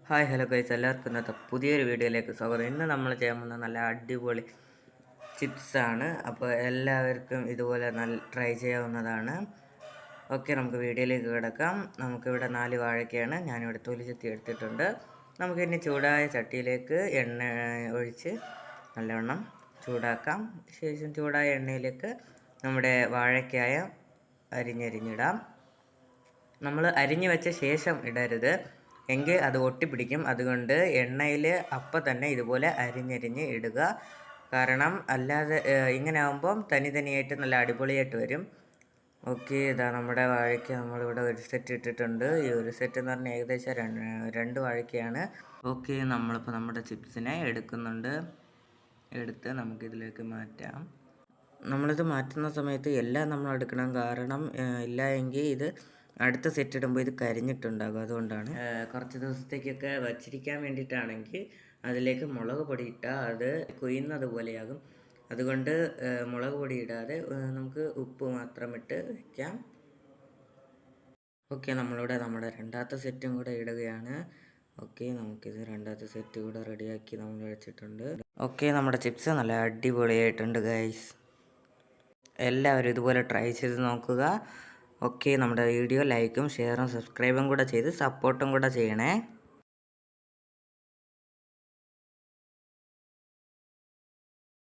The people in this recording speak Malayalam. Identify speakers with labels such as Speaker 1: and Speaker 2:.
Speaker 1: ഹായ് ഹലോ ഗൈസ്, എല്ലാവർക്കും ഇന്നത്തെ പുതിയൊരു വീഡിയോയിലേക്ക് സ്വാഗതം. ഇന്ന് നമ്മൾ ചെയ്യാൻ പോകുന്ന നല്ല അടിപൊളി ചിപ്സാണ്. അപ്പോൾ എല്ലാവർക്കും ഇതുപോലെ ട്രൈ ചെയ്യാവുന്നതാണ്. ഓക്കെ, നമുക്ക് വീഡിയോയിലേക്ക് കിടക്കാം. നമുക്കിവിടെ 4 വാഴയ്ക്കാണ് ഞാനിവിടെ തൊലി ചെത്തി എടുത്തിട്ടുണ്ട്. നമുക്കിനി ചൂടായ ചട്ടിയിലേക്ക് എണ്ണ ഒഴിച്ച് നല്ലവണ്ണം ചൂടാക്കാം. ശേഷം ചൂടായ എണ്ണയിലേക്ക് നമ്മുടെ വാഴയ്ക്കായ അരിഞ്ഞിടാം. നമ്മൾ അരിഞ്ഞു വെച്ച ശേഷം ഇടരുത്, എങ്കിൽ അത് ഒട്ടിപ്പിടിക്കും. അതുകൊണ്ട് എണ്ണയിൽ അപ്പം തന്നെ ഇതുപോലെ അരിഞ്ഞരിഞ്ഞ് ഇടുക. കാരണം അല്ലാതെ ഇങ്ങനെ ആകുമ്പം തനിയായിട്ട് നല്ല അടിപൊളിയായിട്ട് വരും. ഓക്കെ, ഇതാ നമ്മുടെ വാഴയ്ക്ക നമ്മളിവിടെ ഒരു സെറ്റ് ഇട്ടിട്ടുണ്ട്. ഈ ഒരു സെറ്റ് എന്ന് പറഞ്ഞാൽ ഏകദേശം 2 വാഴയ്ക്കയാണ്. ഓക്കെ, നമ്മളിപ്പോൾ നമ്മുടെ ചിപ്സിനെ എടുത്ത് നമുക്കിതിലേക്ക് മാറ്റാം. നമ്മളിത് മാറ്റുന്ന സമയത്ത് എല്ലാം നമ്മൾ എടുക്കണം. കാരണം ഇല്ല എങ്കിൽ ഇത് അടുത്ത സെറ്റ് ഇടുമ്പോൾ ഇത് കരിഞ്ഞിട്ടുണ്ടാകും. അതുകൊണ്ടാണ്. കുറച്ച് ദിവസത്തേക്കൊക്കെ വച്ചിരിക്കാൻ വേണ്ടിയിട്ടാണെങ്കിൽ അതിലേക്ക് മുളക് പൊടി ഇട്ടാൽ അത് കൊയ്യുന്നത് പോലെയാകും. അതുകൊണ്ട് മുളക് പൊടി ഇടാതെ നമുക്ക് ഉപ്പ് മാത്രം ഇട്ട് വയ്ക്കാം. ഓക്കെ, നമ്മളിവിടെ നമ്മുടെ രണ്ടാമത്തെ സെറ്റും കൂടെ ഇടുകയാണ്. ഓക്കെ, നമുക്കിത് രണ്ടാമത്തെ സെറ്റ് കൂടെ റെഡിയാക്കി നമ്മൾ വെച്ചിട്ടുണ്ട്. ഓക്കെ, നമ്മുടെ ചിപ്സ് നല്ല അടിപൊളിയായിട്ടുണ്ട് ഗൈസ്. എല്ലാവരും ഇതുപോലെ ട്രൈ ചെയ്ത് നോക്കുക. ഓക്കെ, നമ്മുടെ വീഡിയോ ലൈക്കും ഷെയറും സബ്സ്ക്രൈബും കൂടെ ചെയ്ത് സപ്പോർട്ടും കൂടെ ചെയ്യണേ.